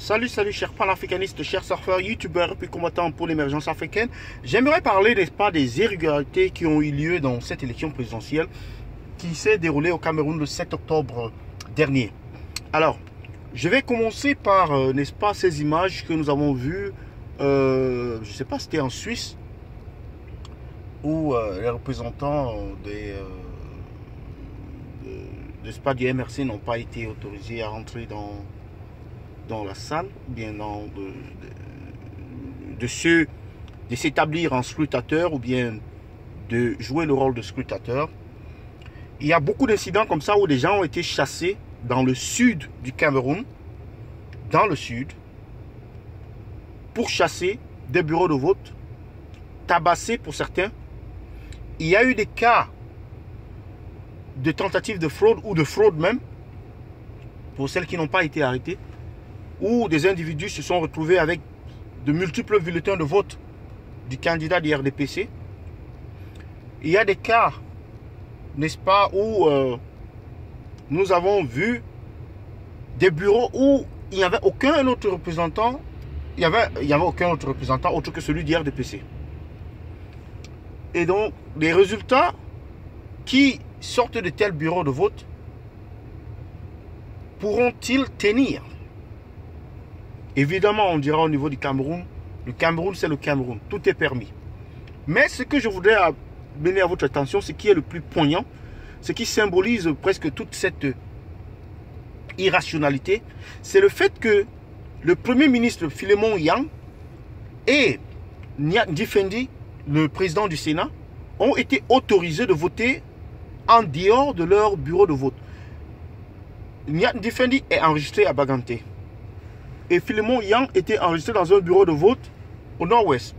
Salut, chers panafricanistes, chers surfeurs, youtubeurs et puis combattants pour l'émergence africaine. J'aimerais parler, n'est-ce pas, des irrégularités qui ont eu lieu dans cette élection présidentielle qui s'est déroulée au Cameroun le 7 octobre dernier. Alors, je vais commencer par, n'est-ce pas, ces images que nous avons vues, je ne sais pas, c'était en Suisse, où les représentants n'est-ce pas, du MRC n'ont pas été autorisés à rentrer dans la salle, bien de s'établir en scrutateur ou bien de jouer le rôle de scrutateur. Il y a beaucoup d'incidents comme ça où des gens ont été chassés dans le sud du Cameroun, pour chasser des bureaux de vote, tabassés pour certains. Il y a eu des cas de tentatives de fraude ou de fraude même, pour celles qui n'ont pas été arrêtées, où des individus se sont retrouvés avec de multiples bulletins de vote du candidat du RDPC. Il y a des cas, n'est-ce pas, où nous avons vu des bureaux où il n'y avait aucun autre représentant, aucun autre représentant autre que celui du RDPC. Et donc, les résultats qui sortent de tels bureaux de vote pourront-ils tenir? Évidemment, on dira au niveau du Cameroun, le Cameroun c'est le Cameroun, tout est permis. Mais ce que je voudrais amener à votre attention, ce qui est le plus poignant, ce qui symbolise presque toute cette irrationalité, c'est le fait que le Premier ministre Philemon Yang et Nyat Ndifendi, le président du Sénat, ont été autorisés de voter en dehors de leur bureau de vote. Nyat Ndifendi est enregistré à Baganté. Et Philemon Yang était enregistré dans un bureau de vote au nord-ouest.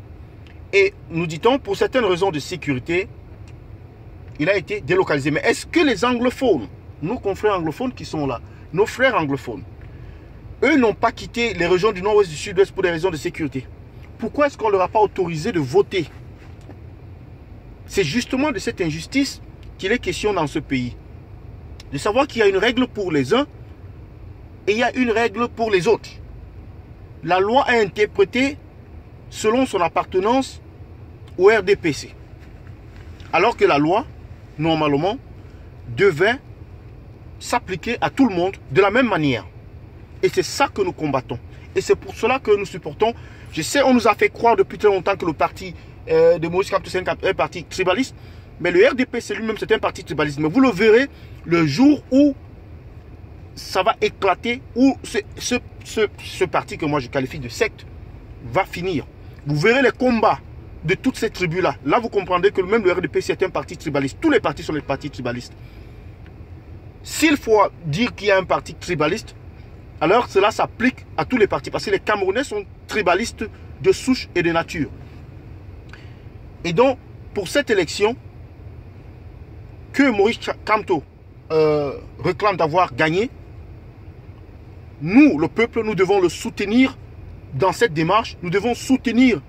Et nous dit-on, pour certaines raisons de sécurité, il a été délocalisé. Mais est-ce que les anglophones, nos confrères anglophones qui sont là, nos frères anglophones, eux n'ont pas quitté les régions du nord-ouest, du sud-ouest pour des raisons de sécurité? Pourquoi est-ce qu'on ne leur a pas autorisé de voter? C'est justement de cette injustice qu'il est question dans ce pays. De savoir qu'il y a une règle pour les uns et il y a une règle pour les autres. La loi est interprétée selon son appartenance au RDPC. Alors que la loi, normalement, devait s'appliquer à tout le monde de la même manière. Et c'est ça que nous combattons. Et c'est pour cela que nous supportons. Je sais, on nous a fait croire depuis très longtemps que le parti de Maurice Kamto c'est un parti tribaliste. Mais le RDPC lui-même, c'est un parti tribaliste. Mais vous le verrez le jour où ça va éclater, où ce parti que moi je qualifie de secte va finir. Vous verrez les combats de toutes ces tribus-là. Là, vous comprendrez que même le RDPC est un parti tribaliste. Tous les partis sont des partis tribalistes. S'il faut dire qu'il y a un parti tribaliste, alors cela s'applique à tous les partis. Parce que les Camerounais sont tribalistes de souche et de nature. Et donc, pour cette élection, que Maurice Kamto réclame d'avoir gagné, nous, le peuple, nous devons le soutenir dans cette démarche. Nous devons soutenir,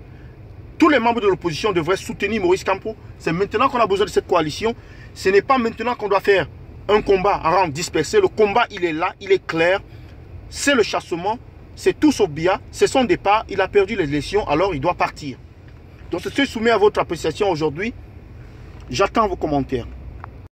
tous les membres de l'opposition devraient soutenir Maurice Kamto. C'est maintenant qu'on a besoin de cette coalition. Ce n'est pas maintenant qu'on doit faire un combat à rang dispersé. Le combat, il est là, il est clair. C'est le chassement, c'est tout sauf Biya, c'est son départ. Il a perdu les élections, alors il doit partir. Donc, ce que je soumets à votre appréciation aujourd'hui. J'attends vos commentaires.